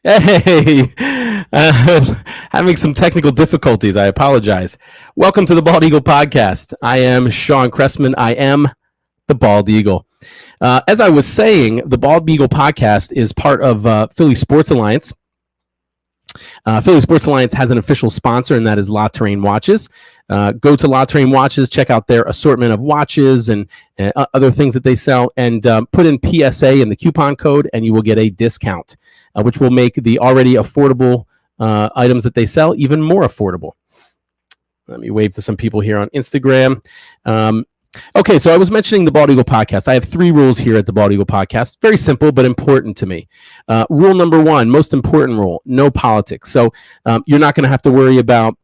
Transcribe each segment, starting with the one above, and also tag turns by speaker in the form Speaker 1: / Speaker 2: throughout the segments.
Speaker 1: Hey, having some technical difficulties. I apologize. Welcome to the Bald Eagle Podcast. I am Shawn Cressman. I am the Bald Eagle. As I was saying, the Bald Eagle Podcast is part of Philly Sports Alliance. Philly Sports Alliance has an official sponsor, and that is La Terrain Watches. Go to La Terrain Watches, check out their assortment of watches and other things that they sell, and put in PSA in the coupon code, and you will get a discount, which will make the already affordable items that they sell even more affordable. Let me wave to some people here on Instagram. Okay, so I was mentioning the Bald Eagle Podcast. I have 3 rules here at the Bald Eagle Podcast. Very simple, but important to me. Rule number 1, most important rule, no politics. So you're not going to have to worry about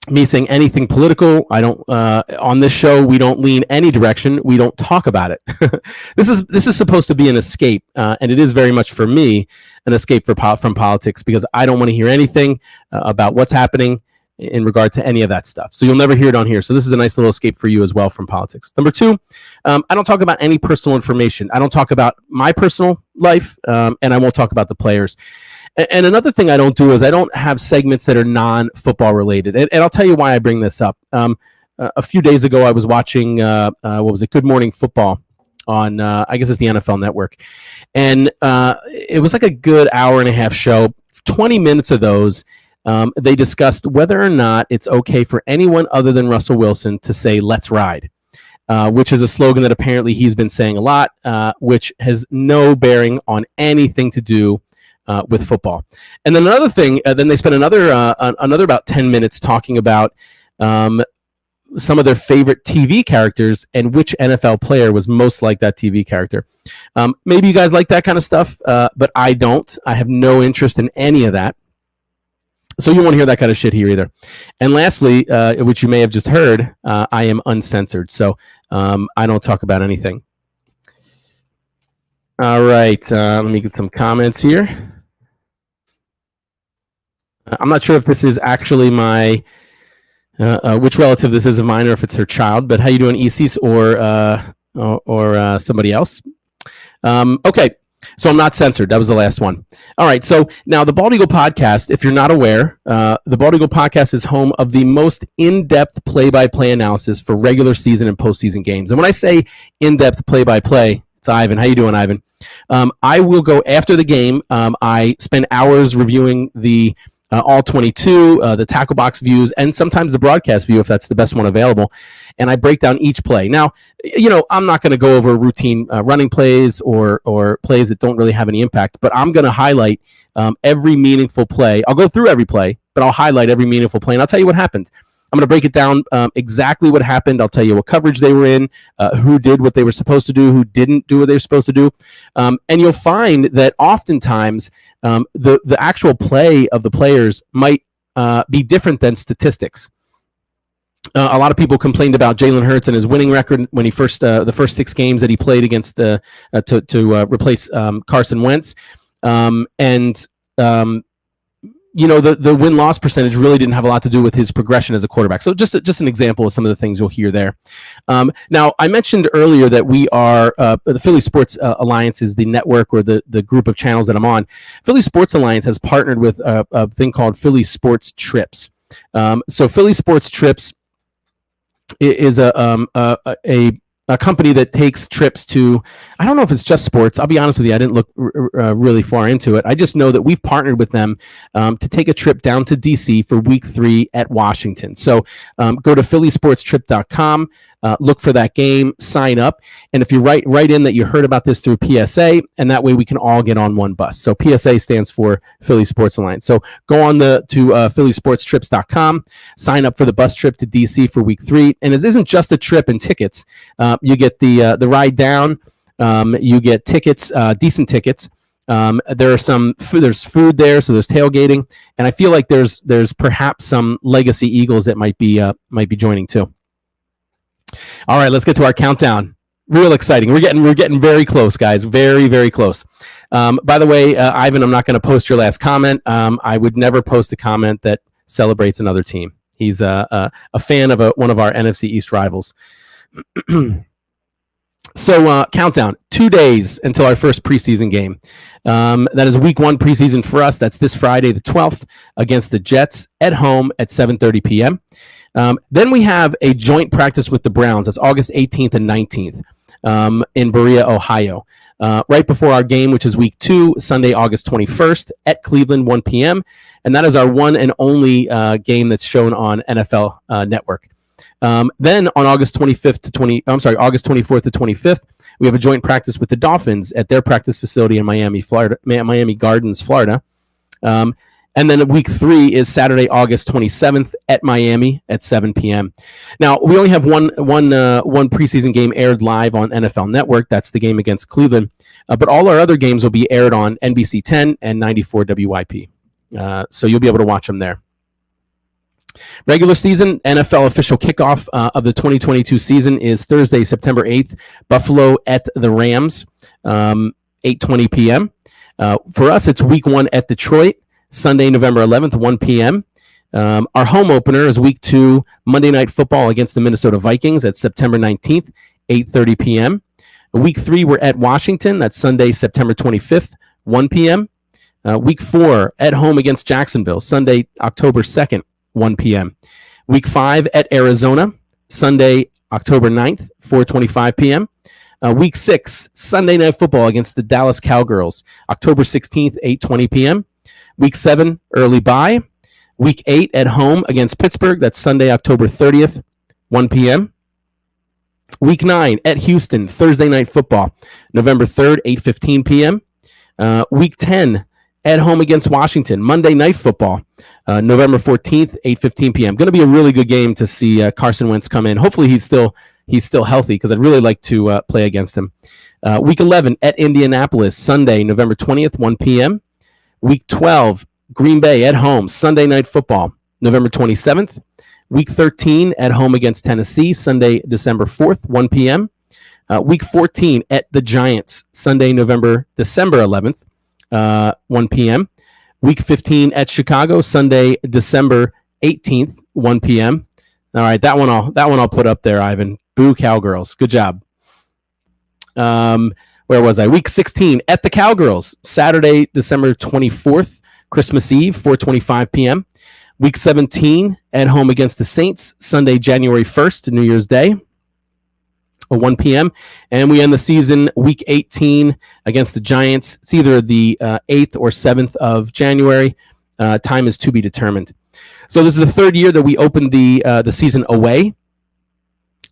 Speaker 1: me saying anything political. I don't. On this show, we don't lean any direction. We don't talk about it. This is supposed to be an escape, and it is very much for me an escape from politics, because I don't want to hear anything about what's happening in regard to any of that stuff. So you'll never hear it on here. So this is a nice little escape for you as well from politics. Number 2, I don't talk about any personal information. I don't talk about my personal life, and I won't talk about the players. And another thing I don't do is I don't have segments that are non-football related. And I'll tell you why I bring this up. A few days ago, I was watching, Good Morning Football on, I guess it's the NFL Network. And it was like a good hour and a half show. 20 minutes of those, they discussed whether or not it's okay for anyone other than Russell Wilson to say, "Let's ride," which is a slogan that apparently he's been saying a lot, which has no bearing on anything to do with football. And then another thing, then they spent another about 10 minutes talking about some of their favorite TV characters and which NFL player was most like that TV character. Maybe you guys like that kind of stuff, but I don't. I have no interest in any of that. So you won't hear that kind of shit here either. And lastly, which you may have just heard, I am uncensored. So I don't talk about anything. All right. Let me get some comments here. I'm not sure if this is actually my, which relative this is of mine, or if it's her child, but how you doing, Isis, or somebody else? Okay. So I'm not censored. That was the last one. All right. So now the Bald Eagle Podcast, if you're not aware, the Bald Eagle Podcast is home of the most in-depth play-by-play analysis for regular season and postseason games. And when I say in-depth play-by-play, it's Ivan. How you doing, Ivan? I will go after the game. I spend hours reviewing the all 22, the tackle box views, and sometimes the broadcast view if that's the best one available. And I break down each play. Now, I'm not going to go over routine running plays or plays that don't really have any impact, but I'm going to highlight every meaningful play. I'll go through every play, but I'll highlight every meaningful play, and I'll tell you what happened. I'm going to break it down exactly what happened. I'll tell you what coverage they were in, who did what they were supposed to do, who didn't do what they were supposed to do. And you'll find that oftentimes the actual play of the players might be different than statistics. A lot of people complained about Jalen Hurts and his winning record when he the first 6 games that he played against to replace Carson Wentz. The win-loss percentage really didn't have a lot to do with his progression as a quarterback. So just an example of some of the things you'll hear there. Now, I mentioned earlier that we are, the Philly Sports Alliance is the network or the group of channels that I'm on. Philly Sports Alliance has partnered with a thing called Philly Sports Trips. So Philly Sports Trips is a company that takes trips to, I don't know if it's just sports. I'll be honest with you. I didn't look really far into it. I just know that we've partnered with them to take a trip down to DC for week 3 at Washington. So go to phillysportstrip.com, look for that game, sign up. And if you write in that you heard about this through PSA, and that way we can all get on one bus. So PSA stands for Philly Sports Alliance. So go on to phillysportstrips.com, sign up for the bus trip to DC for week 3. And it isn't just a trip and tickets. You get the ride down. You get tickets, decent tickets. There's food there, so there's tailgating, and I feel like there's perhaps some legacy Eagles that might be joining too. All right, let's get to our countdown. Real exciting. We're getting very close, guys. Very, very close. By the way, Ivan, I'm not going to post your last comment. I would never post a comment that celebrates another team. He's a fan of one of our NFC East rivals. So countdown, 2 days until our first preseason game. That is week 1 preseason for us. That's this Friday, the 12th, against the Jets at home at 7:30 p.m. Then we have a joint practice with the Browns. That's August 18th and 19th in Berea, Ohio. Right before our game, which is week 2, Sunday, August 21st at Cleveland, 1 p.m. And that is our one and only game that's shown on NFL Network. Then on August 24th to 25th, we have a joint practice with the Dolphins at their practice facility in Miami Gardens, Florida. And then week 3 is Saturday, August 27th at Miami at 7 p.m. Now, we only have one preseason game aired live on NFL Network. That's the game against Cleveland. But all our other games will be aired on NBC 10 and 94 WIP. So you'll be able to watch them there. Regular season NFL official kickoff of the 2022 season is Thursday, September 8th, Buffalo at the Rams, 8:20 p.m. For us, it's week 1 at Detroit, Sunday, November 11th, 1 p.m. Our home opener is week 2, Monday Night Football against the Minnesota Vikings at September 19th, 8:30 p.m. Week 3, we're at Washington. That's Sunday, September 25th, 1 p.m. Week 4, at home against Jacksonville, Sunday, October 2nd, 1 p.m. Week 5 at Arizona, Sunday, October 9th, 4:25 p.m. Week 6, Sunday Night Football against the Dallas Cowgirls, October 16th, 8:20 p.m. Week 7, early bye. Week 8 at home against Pittsburgh. That's Sunday, October 30th, 1 p.m. Week 9 at Houston, Thursday Night Football, November 3rd, 8:15 p.m. Week 10 at home against Washington, Monday Night Football, November 14th, 8:15 p.m. Going to be a really good game to see Carson Wentz come in. Hopefully he's still healthy because I'd really like to play against him. Week 11 at Indianapolis, Sunday, November 20th, 1 p.m. Week 12, Green Bay at home, Sunday Night Football, November 27th. Week 13 at home against Tennessee, Sunday, December 4th, 1 p.m. Week 14 at the Giants, Sunday, December 11th, 1 p.m. Week 15 at Chicago, Sunday, December 18th, 1 p.m. All right, that one I'll put up there, Ivan. Boo Cowgirls. Good job. Where was I? Week 16 at the Cowgirls, Saturday, December 24th, Christmas Eve, 4:25 p.m. Week 17 at home against the Saints, Sunday, January 1st, New Year's Day, 1 p.m. And we end the season week 18 against the Giants. It's either the 8th or 7th of January. Time is to be determined. So this is the third year that we opened the season away.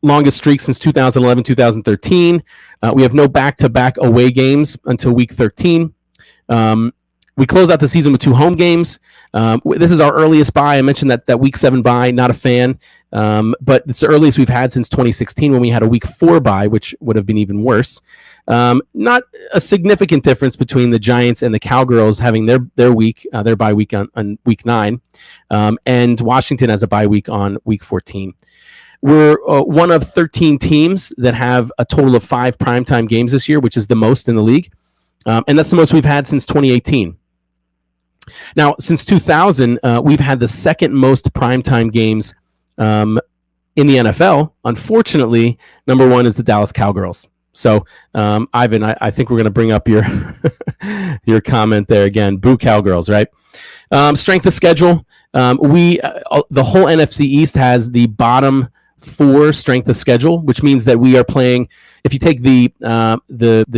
Speaker 1: Longest streak since 2011, 2013. We have no back-to-back away games until week 13. We close out the season with 2 home games. This is our earliest bye. I mentioned that week 7 bye, not a fan. But it's the earliest we've had since 2016 when we had a week 4 bye, which would have been even worse. Not a significant difference between the Giants and the Cowgirls having their bye week on week 9. And Washington has a bye week on week 14. We're one of 13 teams that have a total of 5 primetime games this year, which is the most in the league. And that's the most we've had since 2018. Now, since 2000, we've had the second most primetime games in the NFL. Unfortunately, number 1 is the Dallas Cowgirls. So, Ivan, I think we're going to bring up your your comment there again. Boo Cowgirls, right? Strength of schedule. The whole NFC East has the bottom 4 strength of schedule, which means that we are playing. If you take the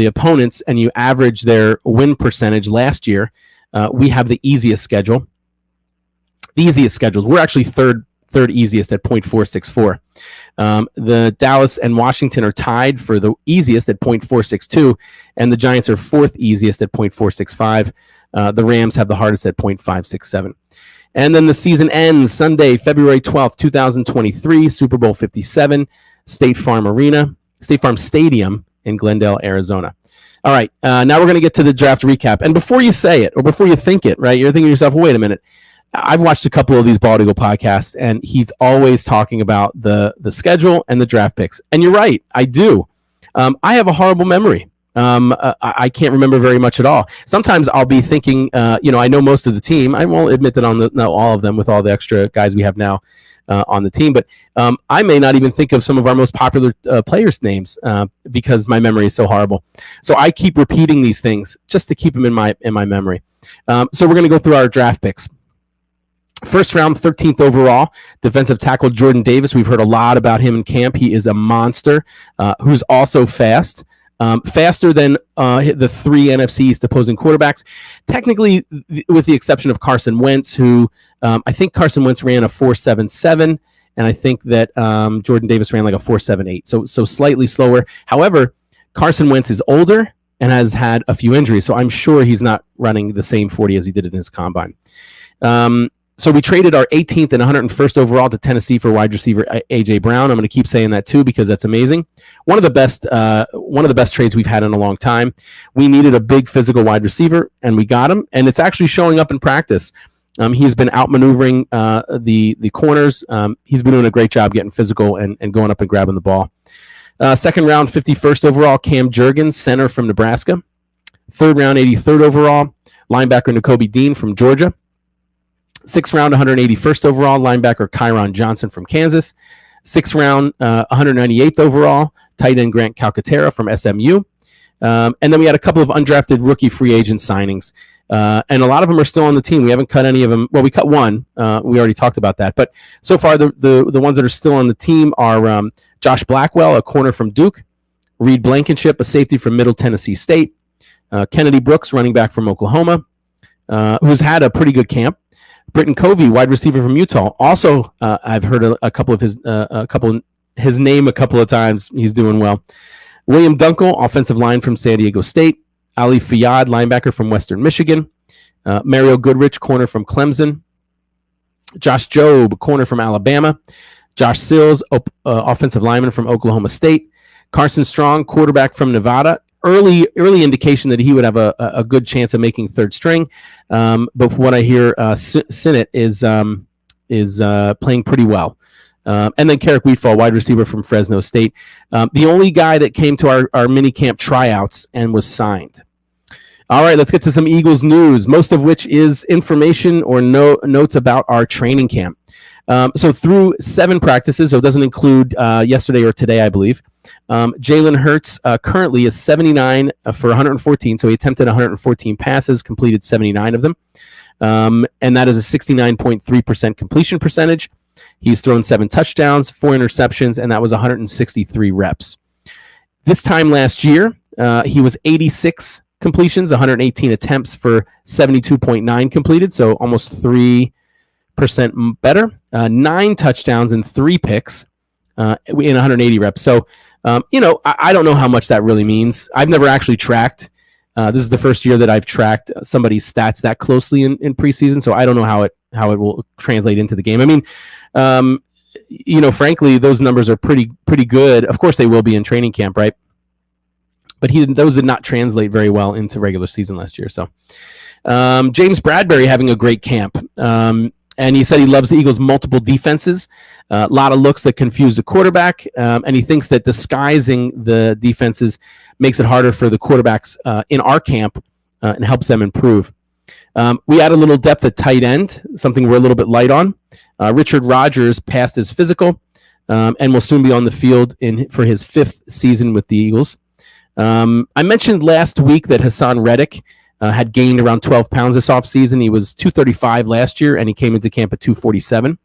Speaker 1: opponents and you average their win percentage last year, we have the easiest schedule. The easiest schedules. We're actually third easiest at 0.464. The Dallas and Washington are tied for the easiest at 0.462, and the Giants are 4th easiest at 0.465. The Rams have the hardest at 0.567. And then the season ends Sunday, February 12th, 2023, Super Bowl 57, State Farm Stadium in Glendale, Arizona. All right, now we're going to get to the draft recap. And before you say it, or before you think it, right, you're thinking to yourself, well, wait a minute. I've watched a couple of these Bald Eagle podcasts, and he's always talking about the schedule and the draft picks. And you're right, I do. I have a horrible memory. I can't remember very much at all. Sometimes I'll be thinking, I know most of the team. I won't admit that I'll know all of them with all the extra guys we have now. on the team. But I may not even think of some of our most popular players' names because my memory is so horrible. So I keep repeating these things just to keep them in my memory. So we're going to go through our draft picks. First round, 13th overall, defensive tackle Jordan Davis. We've heard a lot about him in camp. He is a monster who's also fast. Faster than the three NFC East opposing quarterbacks. Technically, with the exception of Carson Wentz, who I think Carson Wentz ran a 4.77, and I think that Jordan Davis ran like a 4.78. So slightly slower. However, Carson Wentz is older and has had a few injuries, so I'm sure he's not running the same 40 as he did in his combine. So we traded our 18th and 101st overall to Tennessee for wide receiver A.J. Brown. I'm going to keep saying that too because that's amazing. One of the best trades we've had in a long time. We needed a big physical wide receiver, and we got him. And it's actually showing up in practice. He's been outmaneuvering the corners. He's been doing a great job getting physical and going up and grabbing the ball. Second round, 51st overall, Cam Jurgens, center from Nebraska. Third round, 83rd overall, linebacker Nakobe Dean from Georgia. Sixth round, 181st overall, linebacker Kyron Johnson from Kansas. Sixth round, 198th overall, tight end Grant Calcaterra from SMU. And then we had a couple of undrafted rookie free agent signings. And a lot of them are still on the team. We haven't cut any of them. Well, we cut one. We already talked about that. But so far, the ones that are still on the team are Josh Blackwell, a corner from Duke. Reed Blankenship, a safety from Middle Tennessee State. Kennedy Brooks, running back from Oklahoma, who's had a pretty good camp. Britton Covey, wide receiver from Utah. Also, I've heard his name a couple of times. He's doing well. William Dunkel, offensive line from San Diego State. Ali Fayad, linebacker from Western Michigan. Mario Goodrich, corner from Clemson. Josh Jobe, corner from Alabama. Josh Sills, offensive lineman from Oklahoma State. Carson Strong, quarterback from Nevada. Early indication that he would have a good chance of making third string, but from what I hear, Sinnott is playing pretty well. And then Carrick Wheatfall, wide receiver from Fresno State, the only guy that came to our mini camp tryouts and was signed. All right, let's get to some Eagles news, most of which is information or notes about our training camp. So through 7 practices, so it doesn't include yesterday or today, I believe. Jalen Hurts currently is 79 for 114, so he attempted 114 passes, completed 79 of them, and that is a 69.3% completion percentage. He's thrown 7 touchdowns, 4 interceptions, and that was 163 reps. This time last year, he was 86 completions, 118 attempts for 72.9 completed, so almost 3% better. 9 touchdowns and 3 picks in 180 reps. So, I don't know how much that really means. I've never actually tracked. This is the first year that I've tracked somebody's stats that closely in preseason, so I don't know how it will translate into the game. I mean, frankly, those numbers are pretty good. Of course, they will be in training camp, right? But those did not translate very well into regular season last year. So, James Bradbury having a great camp. And he said he loves the Eagles' multiple defenses, a lot of looks that confuse the quarterback, and he thinks that disguising the defenses makes it harder for the quarterbacks in our camp and helps them improve. We add a little depth at tight end, something we're a little bit light on. Richard Rodgers passed his physical and will soon be on the field for his 5th season with the Eagles. I mentioned last week that Hassan Reddick had gained around 12 pounds this offseason. He was 235 last year, and he came into camp at 247.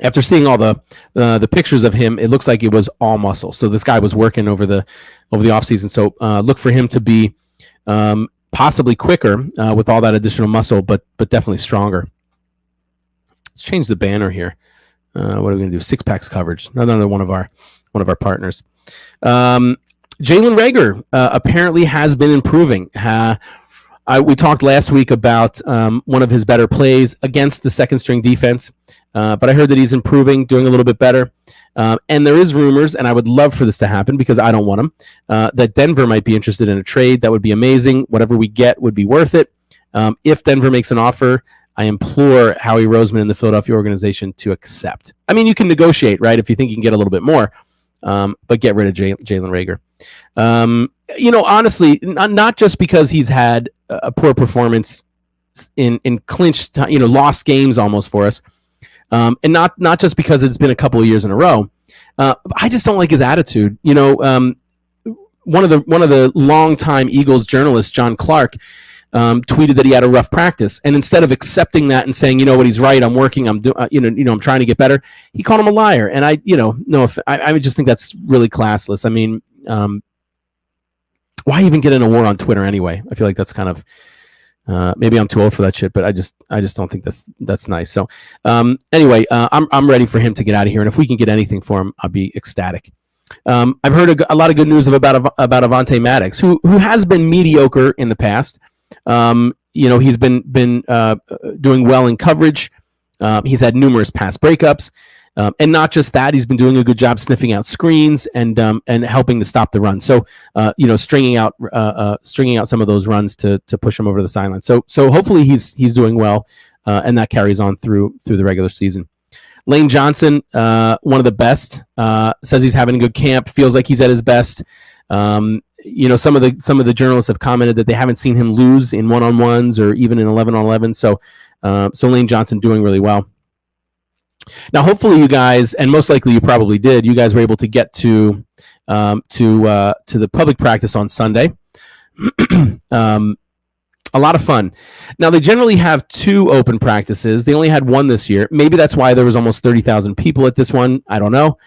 Speaker 1: After seeing all the pictures of him, it looks like it was all muscle. So this guy was working over the offseason. So look for him to be possibly quicker with all that additional muscle, but definitely stronger. Let's change the banner here. What are we going to do? 6-packs coverage. Another one of our partners. Jalen Reagor apparently has been improving. We talked last week about one of his better plays against the second-string defense, but I heard that he's improving, doing a little bit better. And there is rumors, and I would love for this to happen because I don't want him, that Denver might be interested in a trade. That would be amazing. Whatever we get would be worth it. If Denver makes an offer, I implore Howie Roseman and the Philadelphia organization to accept. I mean, you can negotiate, right, if you think you can get a little bit more, but get rid of Jalen Reagor. Honestly, not just because he's had a poor performance in clinched, lost games almost for us, and not just because it's been a couple of years in a row. I just don't like his attitude. One of the longtime Eagles journalists, John Clark, tweeted that he had a rough practice, and instead of accepting that and saying, he's right, I'm working, I'm I'm trying to get better, he called him a liar. And I would just think that's really classless. I mean, why even get in a war on Twitter anyway? I feel like that's kind of maybe I'm too old for that shit, but I just don't think that's nice. So anyway, I'm ready for him to get out of here, and if we can get anything for him, I'll be ecstatic. I've heard a lot of good news about Avonte Maddox, who has been mediocre in the past. He's been doing well in coverage. He's had numerous pass breakups, and not just that, he's been doing a good job sniffing out screens and helping to stop the run. So stringing out some of those runs to push him over the sideline. So hopefully he's doing well, and that carries on through the regular season. Lane Johnson, one of the best, says he's having a good camp, feels like he's at his best. Some of the journalists have commented that they haven't seen him lose in one-on-ones or even in 11-on-11. So Lane Johnson doing really well. Now, hopefully you guys, and most likely you probably did, you guys were able to get to the public practice on Sunday. A lot of fun. Now, they generally have 2 open practices. They only had 1 this year. Maybe that's why there was almost 30,000 people at this one. I don't know.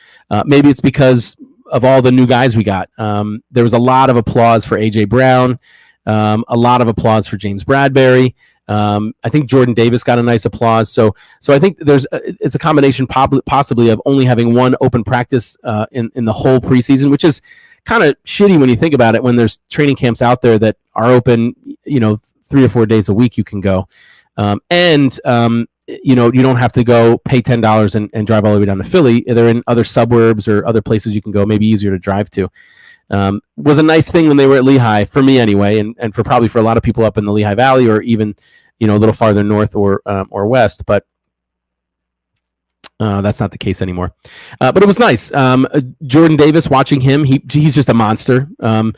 Speaker 1: Maybe it's because of all the new guys we got. There was a lot of applause for A.J. Brown, a lot of applause for James Bradberry. I think Jordan Davis got a nice applause. So I think it's a combination possibly of only having 1 open practice in the whole preseason, which is kind of shitty when you think about it, when there's training camps out there that are open, 3 or 4 days a week you can go. And you don't have to go pay $10 and drive all the way down to Philly. They're in other suburbs or other places you can go, maybe easier to drive to. Was a nice thing when they were at Lehigh, for me anyway, and for probably for a lot of people up in the Lehigh Valley or even, a little farther north or west, but that's not the case anymore. But it was nice. Jordan Davis, watching him, he's just a monster. I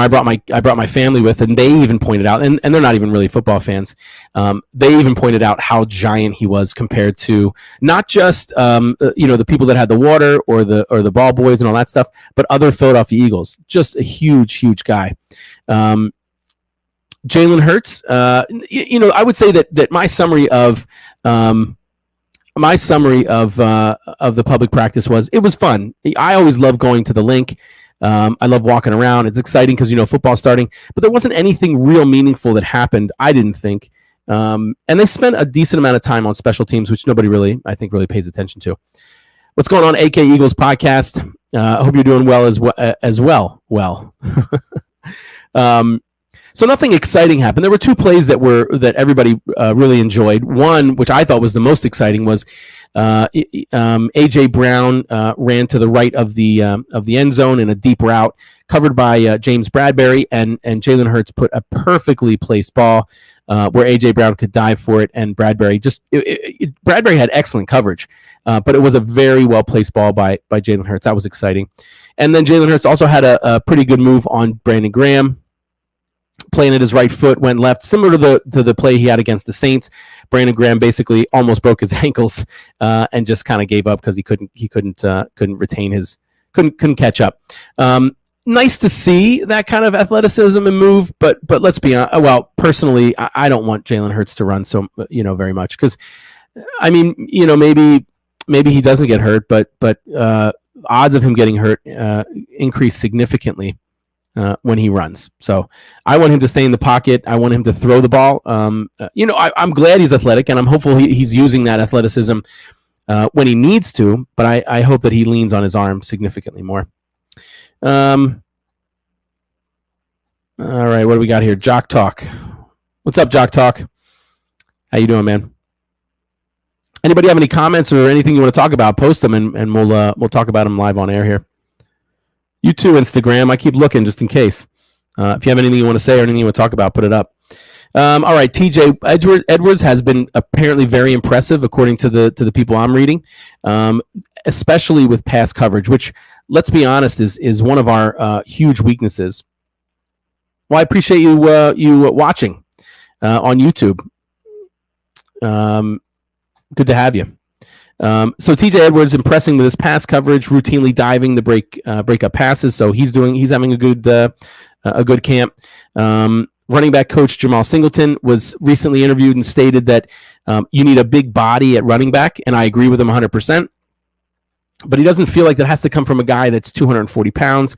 Speaker 1: brought my family with, and they even pointed out, and they're not even really football fans. They even pointed out how giant he was compared to not just the people that had the water or the ball boys and all that stuff, but other Philadelphia Eagles. Just a huge guy. Jalen Hurts. I would say that my summary of the public practice was, it was fun. I always love going to the link. I love walking around. It's exciting because, football's starting, but there wasn't anything real meaningful that happened, I didn't think. And they spent a decent amount of time on special teams, which nobody really pays attention to. What's going on, AK Eagles podcast? I hope you're doing well as well. So nothing exciting happened. There were 2 plays that everybody really enjoyed. One, which I thought was the most exciting, was A.J. Brown ran to the right of the end zone in a deep route, covered by James Bradberry, and Jalen Hurts put a perfectly placed ball where A.J. Brown could dive for it, and Bradberry Bradberry had excellent coverage, but it was a very well placed ball by Jalen Hurts. That was exciting. And then Jalen Hurts also had a pretty good move on Brandon Graham. Planted his right foot, went left, similar to the play he had against the Saints. Brandon Graham basically almost broke his ankles and just kind of gave up because he couldn't catch up. Nice to see that kind of athleticism and move, but let's be honest. Well, personally, I don't want Jalen Hurts to run so very much, because maybe he doesn't get hurt, but odds of him getting hurt increase significantly when he runs. So I want him to stay in the pocket. I want him to throw the ball. I'm glad he's athletic, and I'm hopeful he's using that athleticism when he needs to, but I hope that he leans on his arm significantly more. All right, what do we got here? Jock Talk. What's up, Jock Talk? How you doing, man? Anybody have any comments or anything you want to talk about? Post them, and we'll talk about them live on air here. You too, Instagram. I keep looking just in case. If you have anything you want to say or anything you want to talk about, put it up. All right, TJ Edwards has been apparently very impressive, according to the people I'm reading, especially with pass coverage, which, let's be honest, is one of our huge weaknesses. Well, I appreciate you watching on YouTube. Good to have you. So TJ Edwards impressing with his pass coverage, routinely diving the breakup passes. So he's having a good camp. Running back coach Jamal Singleton was recently interviewed and stated that you need a big body at running back, and I agree with him 100%. But he doesn't feel like that has to come from a guy that's 240 pounds.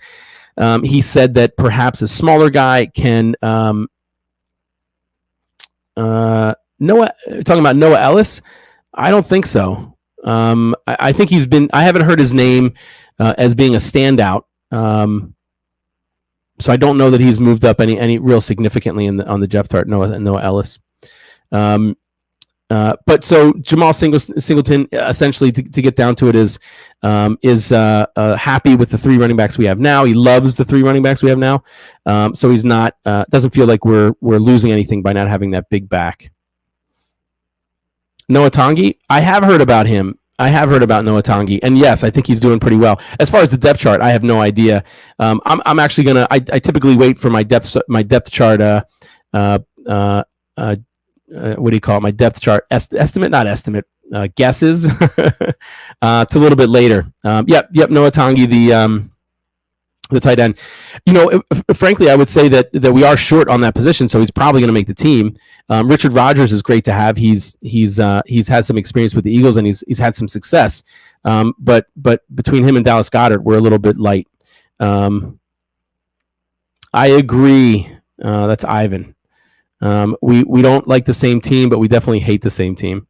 Speaker 1: He said that perhaps a smaller guy can. Talking about Noah Ellis, I don't think so. I think he's been. I haven't heard his name as being a standout. So I don't know that he's moved up any real significantly on the depth chart. Noah Ellis. But so Jamal Singleton, essentially, to get down to it, is happy with the three running backs we have now. He loves the three running backs we have now. So he's not doesn't feel like we're losing anything by not having that big back. Noah Tongi, I have heard about him. I have heard about Noah Tongi, and yes, I think he's doing pretty well. As far as the depth chart, I have no idea. I'm actually gonna. I typically wait for my depth chart. What do you call it? My depth chart estimate, not estimate. Guesses. It's a little bit later. Yep. Noah Tongi, the tight end. Frankly, I would say that we are short on that position, so he's probably going to make the team. Richard Rodgers is great to have. He's had some experience with the Eagles and he's had some success. But between him and Dallas Goedert, we're a little bit light. I agree. That's Ivan. We don't like the same team, but we definitely hate the same team.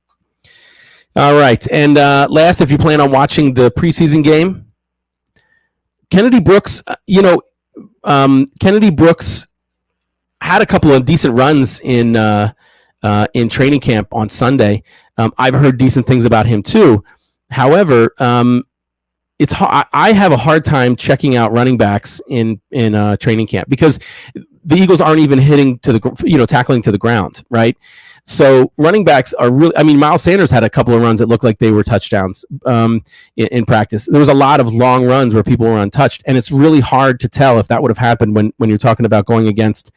Speaker 1: All right, and last, if you plan on watching the preseason game. Kennedy Brooks, Kennedy Brooks had a couple of decent runs in training camp on Sunday. I've heard decent things about him too. However, it's I have a hard time checking out running backs in training camp because the Eagles aren't even hitting to the tackling to the ground, right? So running backs are really. I mean, Miles Sanders had a couple of runs that looked like they were touchdowns in practice. There was a lot of long runs where people were untouched, and it's really hard to tell if that would have happened when you're talking about going against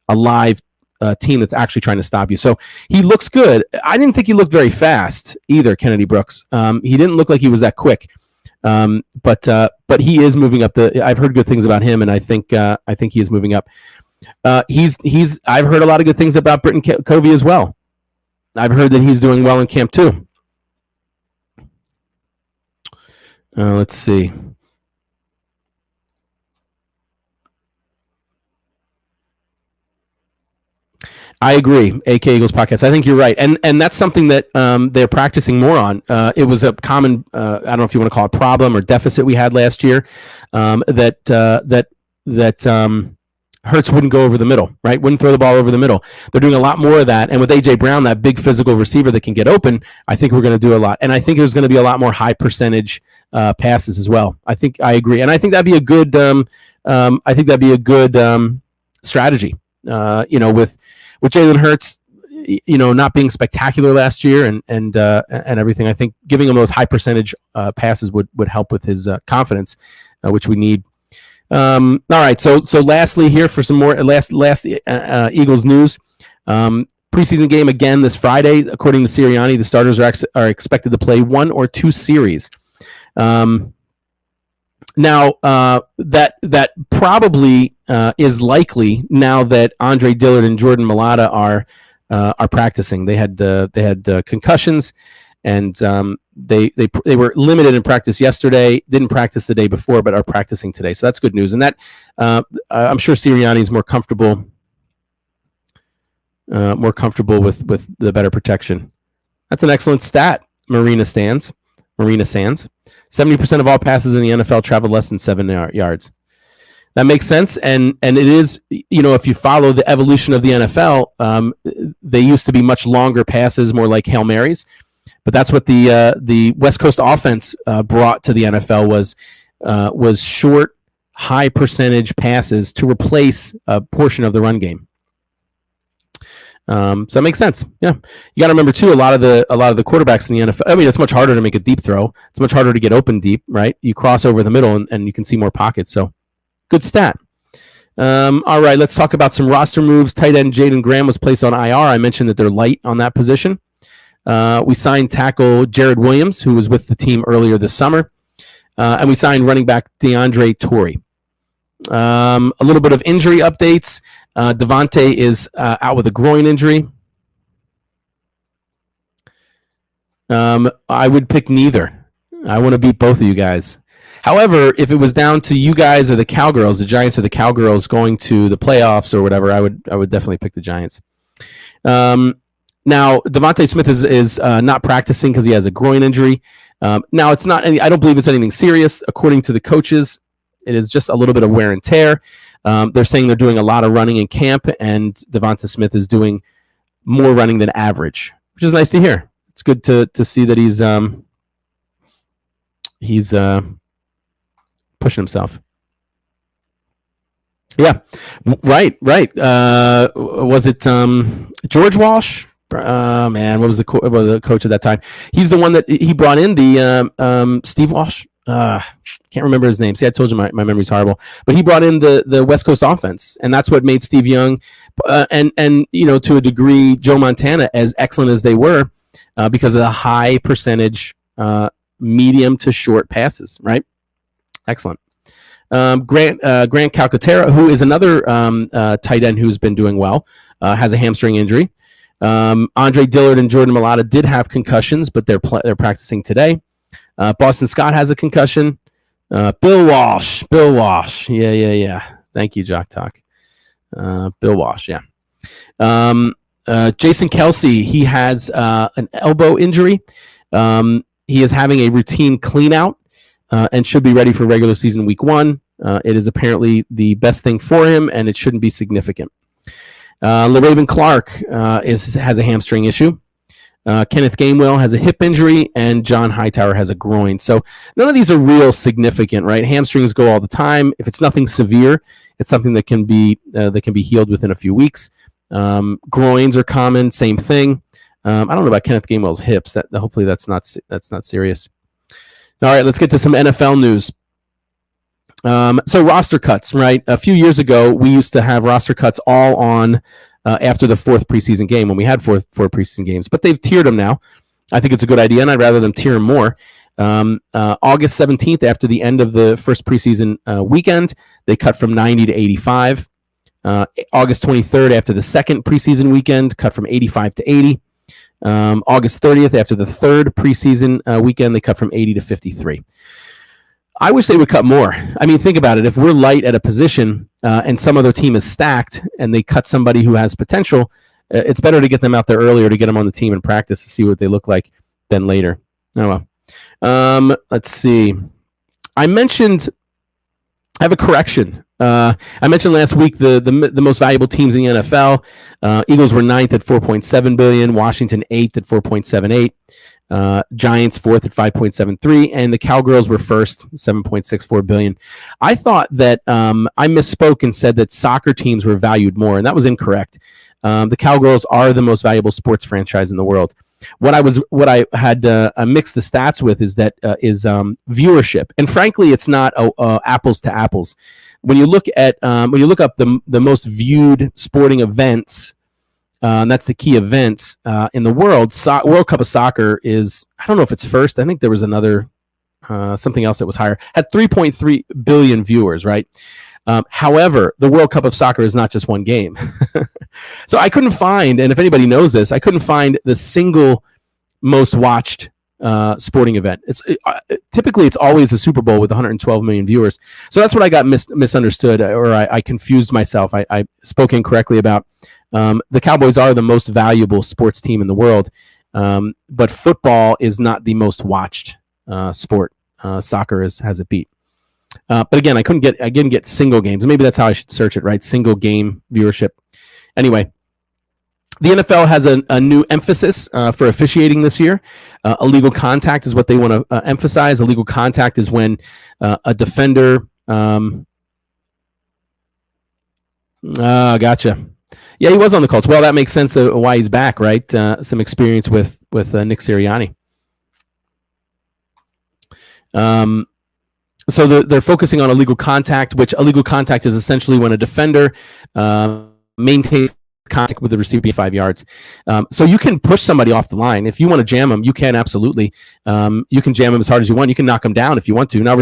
Speaker 1: a live team that's actually trying to stop you. So he looks good. I didn't think he looked very fast either, Kennedy Brooks. He didn't look like he was that quick, but he is moving up. I've heard good things about him, and I think he is moving up. I've heard a lot of good things about Britton Covey as well. I've heard that he's doing well in camp too. Let's see. I agree. AK Eagles podcast. I think you're right, and that's something that they're practicing more on. It was a common, I don't know if you want to call it problem or deficit we had last year, that Hurts wouldn't go over the middle, right? Wouldn't throw the ball over the middle. They're doing a lot more of that. And with A.J. Brown, that big physical receiver that can get open, I think we're going to do a lot. And I think there's going to be a lot more high percentage passes as well. I agree. And I think that'd be a good strategy. With Jalen Hurts, not being spectacular last year and everything, I think giving him those high percentage passes would help with his confidence, which we need. All right. So lastly here for some more last Eagles news. Preseason game again this Friday. According to Sirianni, the starters are expected to play 1 or 2 series. Now that probably is likely now that Andre Dillard and Jordan Mailata are practicing. They had concussions. And they were limited in practice yesterday, didn't practice the day before, but are practicing today. So that's good news. And that I'm sure Sirianni is more comfortable with the better protection. That's an excellent stat. Marina Sands. 70% of all passes in the NFL travel less than 7 yards. That makes sense. And it is, if you follow the evolution of the NFL, they used to be much longer passes, more like Hail Marys. But that's what the West Coast offense brought to the NFL was short, high percentage passes to replace a portion of the run game. So that makes sense. Yeah, you got to remember too. A lot of the quarterbacks in the NFL. I mean, it's much harder to make a deep throw. It's much harder to get open deep, right? You cross over the middle and you can see more pockets. So good stat. All right, let's talk about some roster moves. Tight end Jaden Graham was placed on IR. I mentioned that they're light on that position. We signed tackle Jared Williams, who was with the team earlier this summer. And we signed running back DeAndre Torrey. A little bit of injury updates. Devontae is out with a groin injury. I would pick neither. I want to beat both of you guys. However, if it was down to you guys or the Cowgirls, the Giants or the Cowgirls going to the playoffs or whatever, I would definitely pick the Giants. Now, Devontae Smith is not practicing because he has a groin injury. Now, it's not. I don't believe it's anything serious. According to the coaches, it is just a little bit of wear and tear. They're saying they're doing a lot of running in camp, and Devontae Smith is doing more running than average, which is nice to hear. It's good to see that he's pushing himself. Yeah, right. Was it George Walsh? Man, what was the coach at that time? He's the one that he brought in, the Steve Walsh. Can't remember his name. See, I told you my memory's horrible. But he brought in the West Coast offense, and that's what made Steve Young and to a degree Joe Montana as excellent as they were because of the high percentage medium to short passes. Right, excellent. Grant Calcaterra, who is another tight end who's been doing well, has a hamstring injury. Andre Dillard and Jordan Mailata did have concussions, but they're practicing today. Boston Scott has a concussion. Bill Walsh. Yeah. Thank you, Jock Talk. Bill Walsh, yeah. Jason Kelsey, he has an elbow injury. He is having a routine clean out and should be ready for regular season week 1. It is apparently the best thing for him, and it shouldn't be significant. LaRaven Clark has a hamstring issue. Kenneth Gainwell has a hip injury, and John Hightower has a groin. So none of these are real significant, right? Hamstrings go all the time. If it's nothing severe, it's something that can be healed within a few weeks. Groins are common, same thing. I don't know about Kenneth Gainwell's hips. Hopefully that's not serious. All right, let's get to some NFL news. So roster cuts, right? A few years ago, we used to have roster cuts all on after the 4th preseason game when we had four preseason games, but they've tiered them now. I think it's a good idea, and I'd rather them tier them more. August 17th, after the end of the first preseason weekend, they cut from 90 to 85. August 23rd, after the second preseason weekend, cut from 85 to 80. August 30th, after the third preseason weekend, they cut from 80 to 53. I wish they would cut more. I mean, think about it. If we're light at a position and some other team is stacked and they cut somebody who has potential, it's better to get them out there earlier to get them on the team and practice to see what they look like than later. Oh, well. Let's see. I have a correction. I mentioned last week the most valuable teams in the NFL. Eagles were 9th at $4.7 billion, Washington 8th at $4.78. Giants 4th at 5.73, and the Cowgirls were 1st, $7.64 billion. I thought that I misspoke and said that soccer teams were valued more, and that was incorrect. The Cowgirls are the most valuable sports franchise in the world. What I had mixed the stats with is viewership, and frankly, it's not apples to apples. When you look up the most viewed sporting events. That's the key events in the world. World Cup of Soccer is, I don't know if it's first. I think there was another, something else that was higher. Had 3.3 billion viewers, right? However, the World Cup of Soccer is not just one game. So I couldn't find, and if anybody knows this, I couldn't find the single most watched sporting event. Typically it's always the Super Bowl with 112 million viewers. So that's what I got misunderstood, or I confused myself. I spoke incorrectly about. The Cowboys are the most valuable sports team in the world, but football is not the most watched sport. Soccer has it beat. But again, I didn't get single games. Maybe that's how I should search it, right? Single game viewership. Anyway, the NFL has a new emphasis for officiating this year. Illegal contact is what they want to emphasize. Illegal contact is when a defender. Gotcha. Yeah, he was on the Colts. Well, that makes sense of why he's back, right? Some experience with Nick Sirianni. So they're focusing on illegal contact, which illegal contact is essentially when a defender maintains contact with the receiver be 5 yards. So you can push somebody off the line. If you want to jam them, you can absolutely. You can jam them as hard as you want. You can knock them down if you want to. Now,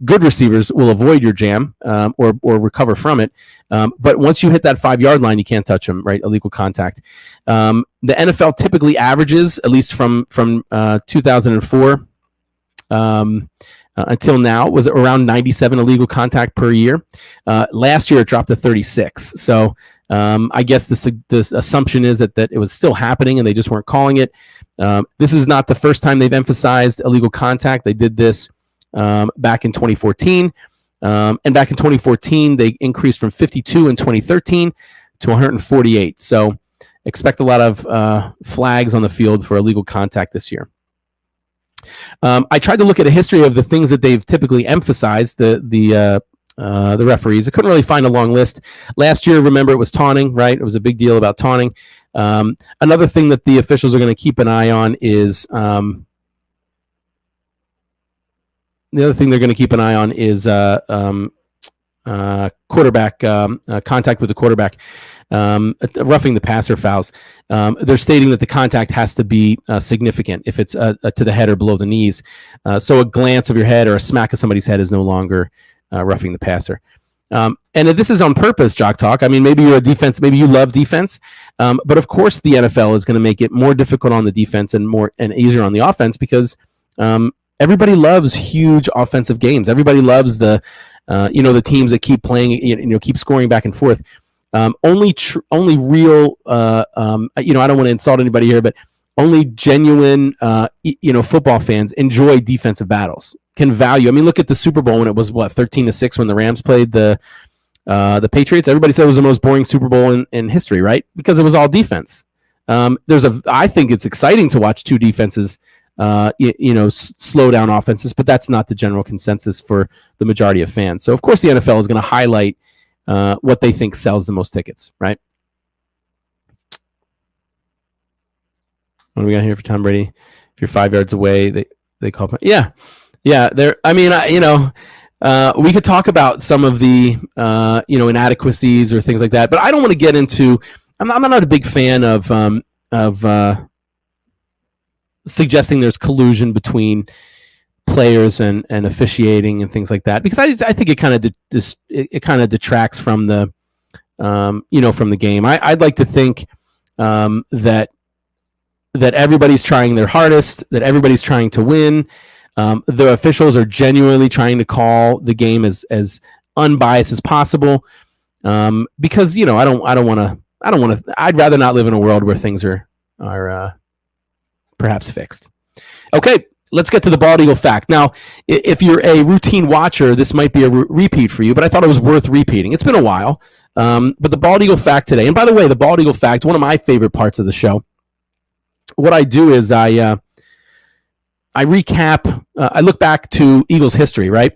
Speaker 1: good receivers will avoid your jam or recover from it. But once you hit that 5 yard line, you can't touch them, right? Illegal contact. The NFL typically averages, at least from 2004 until now, was around 97 illegal contact per year. Last year, it dropped to 36. So I guess the assumption is that it was still happening and they just weren't calling it. This is not the first time they've emphasized illegal contact. They did this back in 2014. And back in 2014, they increased from 52 in 2013 to 148. So expect a lot of flags on the field for illegal contact this year. I tried to look at a history of the things that they've typically emphasized, the referees. I couldn't really find a long list. Last year, remember, it was taunting, right? It was a big deal about taunting. Another thing that the officials are going to keep an eye on is quarterback contact with the quarterback, roughing the passer fouls. They're stating that the contact has to be significant if it's to the head or below the knees. So a glance of your head or a smack of somebody's head is no longer roughing the passer. And this is on purpose, Jock Talk. I mean, maybe you're a defense, maybe you love defense, but of course the NFL is going to make it more difficult on the defense and easier on the offense because everybody loves huge offensive games. Everybody loves the teams that keep playing, keep scoring back and forth. Only real, I don't want to insult anybody here, but only genuine, football fans enjoy defensive battles. Can value. I mean, look at the Super Bowl when it was 13-6 when the Rams played the Patriots. Everybody said it was the most boring Super Bowl in history, right? Because it was all defense. I think it's exciting to watch two defenses, slow down offenses, but that's not the general consensus for the majority of fans. So of course the NFL is going to highlight what they think sells the most tickets, right? What do we got here for Tom Brady? If you're 5 yards away, they call. Yeah. There. I mean, we could talk about some of the inadequacies or things like that, but I don't want to get into. I'm not a big fan of suggesting there's collusion between players and officiating and things like that, because I think it kind of detracts from the from the game. I'd like to think that everybody's trying their hardest, that everybody's trying to win. The officials are genuinely trying to call the game as unbiased as possible, because I don't want to. I'd rather not live in a world where things are perhaps fixed. Okay, let's get to the bald eagle fact. Now, if you're a routine watcher, this might be a repeat for you, but I thought it was worth repeating. It's been a while, but the bald eagle fact today. And by the way, the bald eagle fact, one of my favorite parts of the show. What I do is I recap. I look back to Eagles history, right?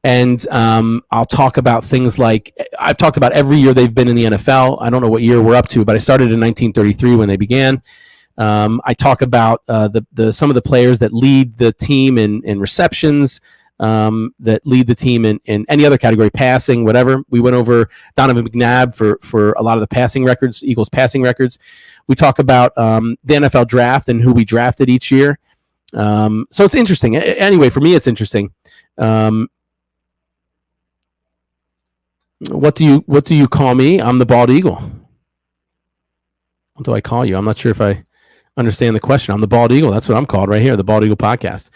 Speaker 1: And I'll talk about things like I've talked about every year they've been in the NFL. I don't know what year we're up to, but I started in 1933 when they began. I talk about some of the players that lead the team in receptions, that lead the team in any other category, passing, whatever. We went over Donovan McNabb for a lot of the passing records, Eagles passing records. We talk about the NFL draft and who we drafted each year. So it's interesting. Anyway, for me, it's interesting. What do you call me? I'm the bald eagle. What do I call you? I'm not sure if I understand the question. I'm the bald eagle. That's what I'm called right here, the Bald Eagle Podcast.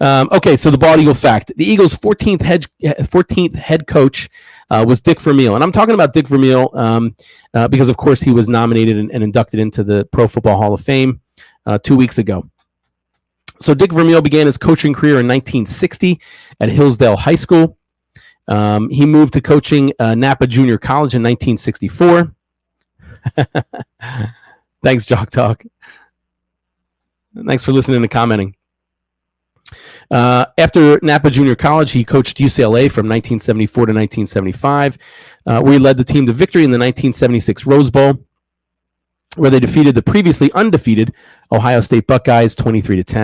Speaker 1: Okay, so the bald eagle fact: the Eagles' 14th head coach was Dick Vermeil, and I'm talking about Dick Vermeil because, of course, he was nominated and inducted into the Pro Football Hall of Fame 2 weeks ago. So Dick Vermeil began his coaching career in 1960 at Hillsdale High School. He moved to coaching Napa Junior College in 1964. Thanks, Jock Talk. Thanks for listening and commenting. After Napa Junior College, he coached UCLA from 1974 to 1975, where he led the team to victory in the 1976 Rose Bowl, where they defeated the previously undefeated Ohio State Buckeyes 23-10.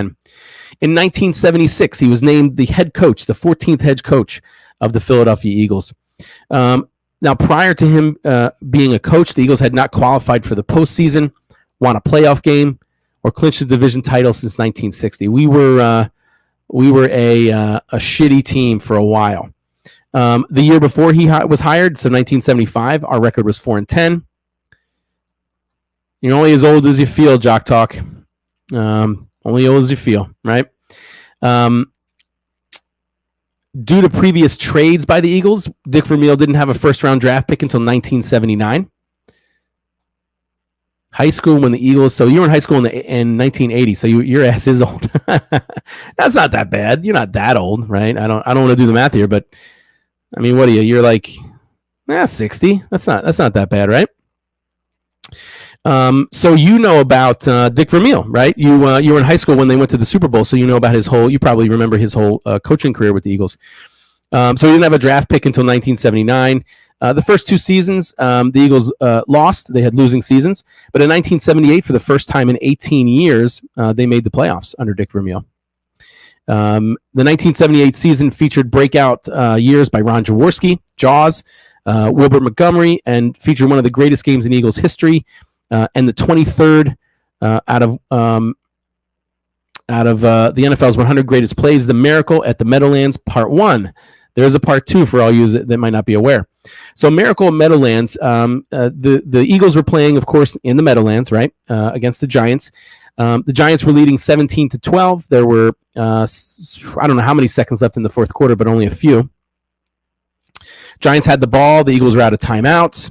Speaker 1: In 1976, he was named the head coach, the 14th head coach of the Philadelphia Eagles. Now, prior to him being a coach, the Eagles had not qualified for the postseason, won a playoff game, or clinched the division title since 1960. We were a shitty team for a while. The year before he was hired, so 1975, our record was 4-10. You're only as old as you feel, Jock Talk. Only old as you feel, right? Due to previous trades by the Eagles, Dick Vermeil didn't have a first-round draft pick until 1979. High school when the Eagles, so you were in high school in 1980, so your ass is old. That's not that bad. You're not that old, right? I don't want to do the math here, but I mean, what are you? You're like 60. That's not that bad, right? So you know about Dick Vermeil, right? You were in high school when they went to the Super Bowl, so you know about his whole. You probably remember his whole coaching career with the Eagles. So he didn't have a draft pick until 1979. The first two seasons, the Eagles lost. They had losing seasons, but in 1978, for the first time in 18 years, they made the playoffs under Dick Vermeil. The 1978 season featured breakout years by Ron Jaworski, Jaws, Wilbert Montgomery, and featured one of the greatest games in Eagles history. And the 23rd out of the NFL's 100 greatest plays, The Miracle at the Meadowlands, Part 1. There's a Part 2 for all you that might not be aware. So Miracle at Meadowlands, the Eagles were playing, of course, in the Meadowlands, right, against the Giants. The Giants were leading 17-12. There were, I don't know how many seconds left in the fourth quarter, but only a few. Giants had the ball. The Eagles were out of timeouts.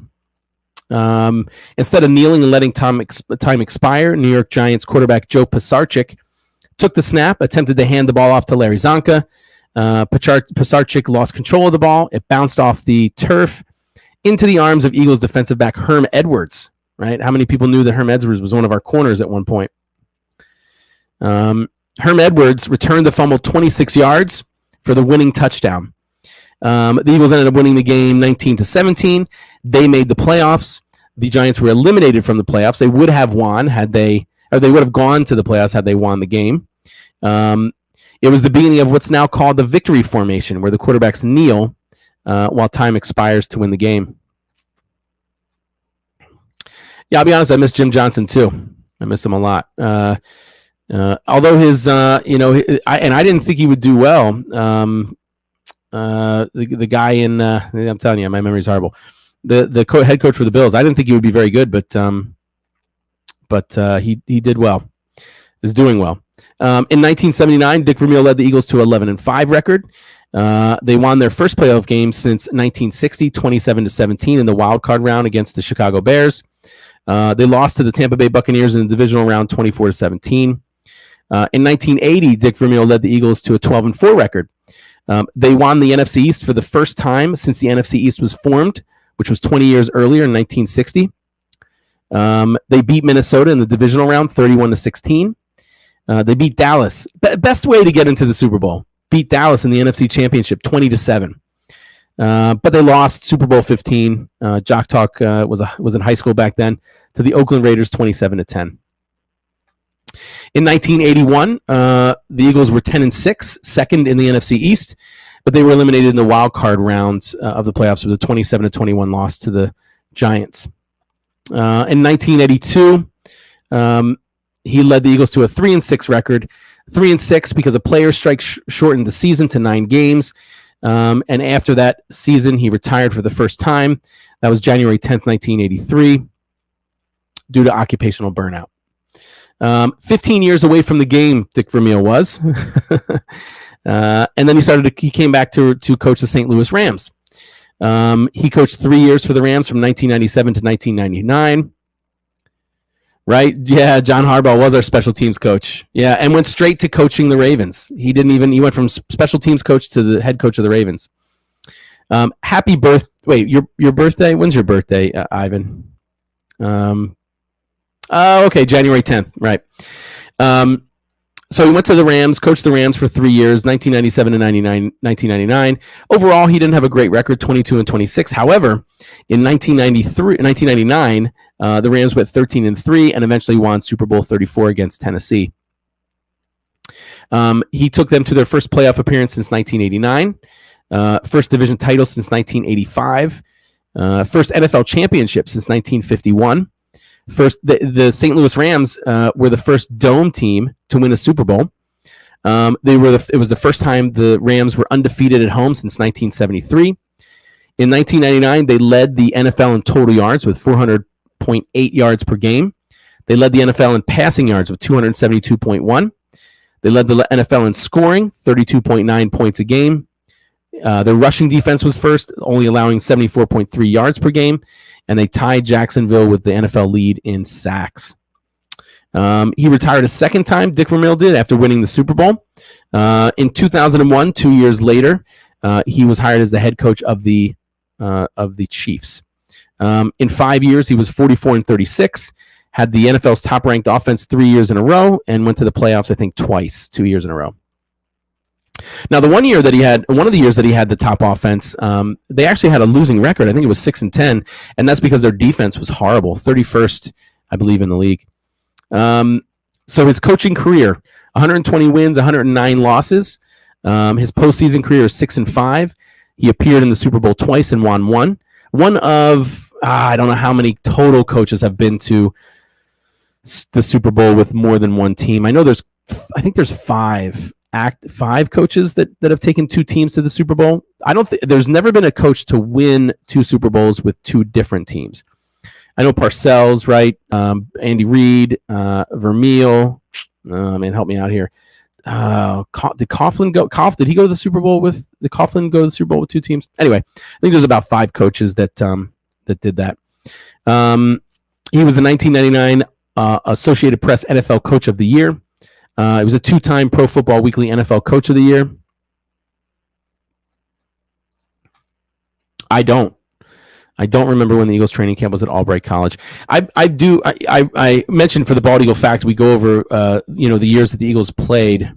Speaker 1: Instead of kneeling and letting time expire, New York Giants quarterback Joe Pisarcik took the snap, attempted to hand the ball off to Larry Zonka. Pisarcik lost control of the ball. It bounced off the turf into the arms of Eagles defensive back Herm Edwards. Right? How many people knew that Herm Edwards was one of our corners at one point? Herm Edwards returned the fumble 26 yards for the winning touchdown. The Eagles ended up winning the game 19-17. They made the playoffs. The Giants were eliminated from the playoffs. They would have won they would have gone to the playoffs had they won the game. It was the beginning of what's now called the victory formation, where the quarterbacks kneel while time expires to win the game. Yeah, I'll be honest, I miss Jim Johnson too. I miss him a lot. Although his, I didn't think he would do well. The guy in, I'm telling you, my memory's horrible. The head coach for the Bills, I didn't think he would be very good, but he did well. Is doing well. In 1979, Dick Vermeil led the Eagles to 11-5 record. They won their first playoff game since 1960, 27-17 in the wild card round against the Chicago Bears. They lost to the Tampa Bay Buccaneers in the divisional round, 24-17. In 1980, Dick Vermeil led the Eagles to a 12-4 record. They won the NFC East for the first time since the NFC East was formed, which was 20 years earlier in 1960. They beat Minnesota in the divisional round, 31-16. They beat Dallas. Best way to get into the Super Bowl. Beat Dallas in the NFC Championship, 20-7. But they lost Super Bowl 15. Jock Talk was in high school back then, to the Oakland Raiders, 27-10. In 1981, the Eagles were 10-6, second in the NFC East, but they were eliminated in the wild card rounds of the playoffs with a 27-21 loss to the Giants. In 1982, he led the Eagles to a 3-6 record. 3-6 because a player strike shortened the season to 9 games. And after that season, he retired for the first time. That was January 10th, 1983, due to occupational burnout. 15 years away from the game, Dick Vermeil was. And then he came back to coach the St. Louis Rams. He coached 3 years for the Rams from 1997 to 1999. Right? Yeah, John Harbaugh was our special teams coach. Yeah, and went straight to coaching the Ravens. He went from special teams coach to the head coach of the Ravens. Happy birthday. Wait, your birthday? When's your birthday, Ivan? Okay, January 10th, right. So he went to the Rams, coached the Rams for 3 years, 1997 to 1999. Overall, he didn't have a great record, 22-26. However, in 1999, the Rams went 13-3 and eventually won Super Bowl 34 against Tennessee. He took them to their first playoff appearance since 1989, first division title since 1985. First NFL championship since 1951. First, the St. Louis Rams were the first dome team to win a Super Bowl. It was the first time the Rams were undefeated at home since 1973. In 1999, they led the NFL in total yards with 400.8 yards per game. They led the NFL in passing yards with 272.1. They led the NFL in scoring, 32.9 points a game. Their rushing defense was first, only allowing 74.3 yards per game. And they tied Jacksonville with the NFL lead in sacks. He retired a second time, Dick Vermeil did, after winning the Super Bowl. In 2001, 2 years later, he was hired as the head coach of the Chiefs. In 5 years, he was 44-36, had the NFL's top-ranked offense 3 years in a row, and went to the playoffs, I think, twice, 2 years in a row. Now, one of the years that he had the top offense, they actually had a losing record. I think it was 6-10, and that's because their defense was horrible, 31st, I believe, in the league. So his coaching career, 120 wins, 109 losses. His postseason career is 6-5. He appeared in the Super Bowl twice and won one. One of, I don't know how many total coaches have been to the Super Bowl with more than one team. I think there's five coaches that have taken two teams to the Super Bowl. There's never been a coach to win two Super Bowls with two different teams. I know Parcells, right? Andy Reid, Vermeil. Man, help me out here. Did Coughlin go? Did he go to the Super Bowl with? Did Coughlin go to the Super Bowl with two teams? Anyway, I think there's about five coaches that did that. He was the 1999 Associated Press NFL Coach of the Year. He was a two-time Pro Football Weekly NFL Coach of the Year. I don't remember when the Eagles training camp was at Albright College. I mentioned for the Bald Eagle Fact, we go over the years that the Eagles played.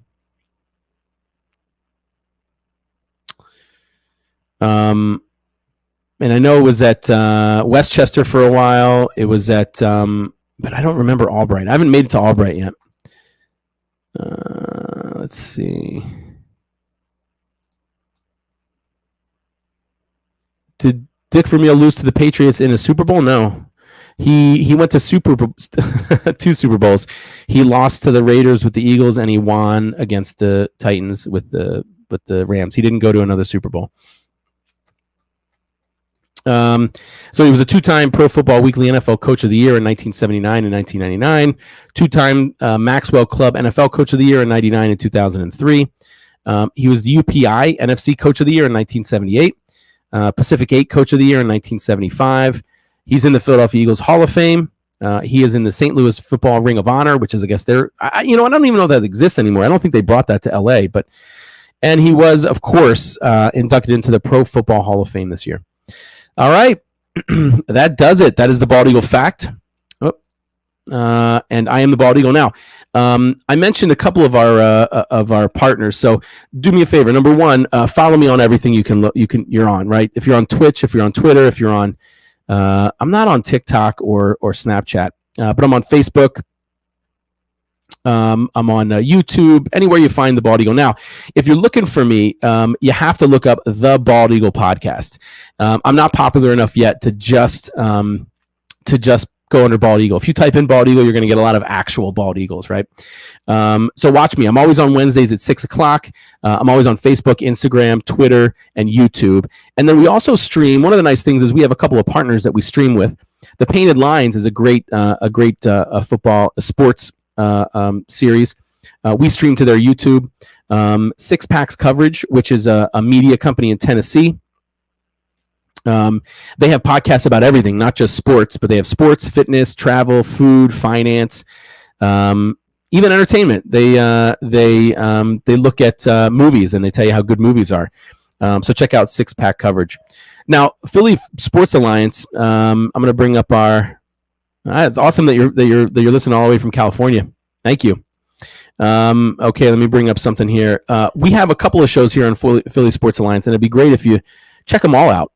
Speaker 1: And I know it was at Westchester for a while. It was at, but I don't remember Albright. I haven't made it to Albright yet. Let's see. Did Dick Vermeil lose to the Patriots in a Super Bowl? No. He went to two Super Bowls. He lost to the Raiders with the Eagles, and he won against the Titans with the Rams. He didn't go to another Super Bowl. So he was a two-time Pro Football Weekly NFL Coach of the Year in 1979 and 1999, two-time Maxwell Club NFL Coach of the Year in 99 and 2003. He was the UPI NFC Coach of the Year in 1978. Pacific 8 Coach of the Year in 1975. He's in the Philadelphia Eagles Hall of Fame. He is in the St. Louis Football Ring of Honor, which is, I guess, I don't even know if that exists anymore. I don't think they brought that to L.A., and he was, of course, inducted into the Pro Football Hall of Fame this year. All right, that does it. That is the Bald Eagle Fact. And I am the Bald Eagle now. I mentioned a couple of our partners, so do me a favor. Number one, follow me on everything you're on, right? If you're on Twitch, if you're on Twitter, if you're on, I'm not on TikTok or Snapchat, but I'm on Facebook. I'm on YouTube, anywhere you find the Bald Eagle. Now, if you're looking for me, you have to look up the Bald Eagle podcast. I'm not popular enough yet to just go under Bald Eagle. If you type in Bald Eagle, you're going to get a lot of actual Bald Eagles, right? So watch me. I'm always on Wednesdays at 6 o'clock. I'm always on Facebook, Instagram, Twitter, and YouTube. And then we also stream. One of the nice things is we have a couple of partners that we stream with. The Painted Lines is a great sports series. We stream to their YouTube. Six Packs Coverage, which is a media company in Tennessee. They have podcasts about everything, not just sports, but they have sports, fitness, travel, food, finance, even entertainment. They look at movies and they tell you how good movies are. So check out Six Pack Coverage. Now, Philly Sports Alliance. I'm going to bring up our. It's awesome that you're listening all the way from California. Thank you. Okay, let me bring up something here. We have a couple of shows here on Philly Sports Alliance, and it'd be great if you check them all out.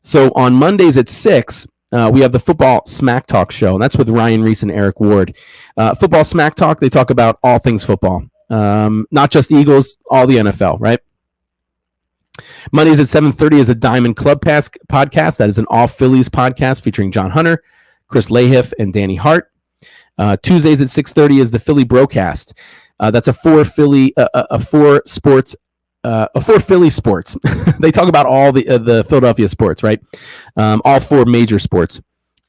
Speaker 1: So on Mondays at 6, we have the Football Smack Talk show, and that's with Ryan Reese and Eric Ward. Football Smack Talk, they talk about all things football, not just Eagles, all the NFL, right? Mondays at 7:30 is a Diamond Club podcast. That is an all Phillies podcast featuring John Hunter, Chris Lahiff, and Danny Hart. Tuesdays at 6:30 is the Philly Broadcast. That's a four Philly sports. For Philly sports. They talk about all the Philadelphia sports, right? All four major sports.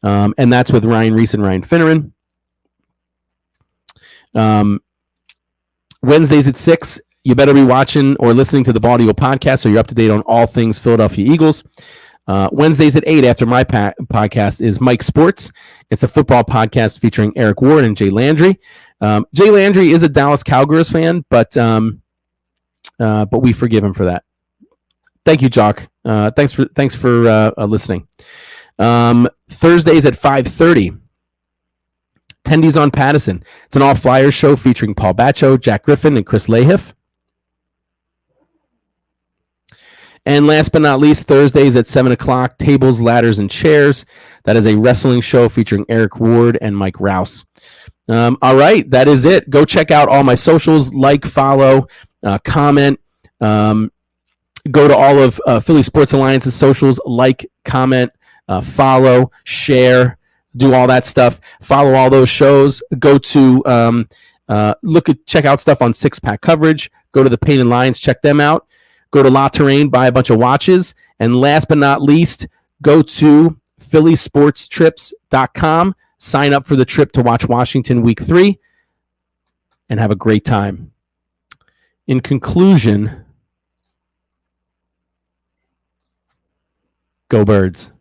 Speaker 1: And that's with Ryan Reese and Ryan Finneran. Wednesdays at 6, you better be watching or listening to the Bald Eagle podcast so you're up to date on all things Philadelphia Eagles. Wednesdays at 8 after my podcast is Mike Sports. It's a football podcast featuring Eric Ward and Jay Landry. Jay Landry is a Dallas Cowgirls fan, but we forgive him for that. Thank you, Jock. Thanks for listening. Thursdays at 5:30. Tendies on Pattison. It's an all Flyers show featuring Paul Bacho, Jack Griffin, and Chris Lahiff. And last but not least, Thursdays at 7 o'clock, Tables, Ladders, and Chairs. That is a wrestling show featuring Eric Ward and Mike Rouse. All right, that is it. Go check out all my socials, like, follow, comment. Go to all of Philly Sports Alliance's socials, like, comment, follow, share, do all that stuff. Follow all those shows. Go to check out stuff on Six Pack Coverage. Go to the Painted Lions, check them out. Go to La Terrain, buy a bunch of watches. And last but not least, go to phillysportstrips.com. Sign up for the trip to watch Washington Week 3 and have a great time. In conclusion, go Birds.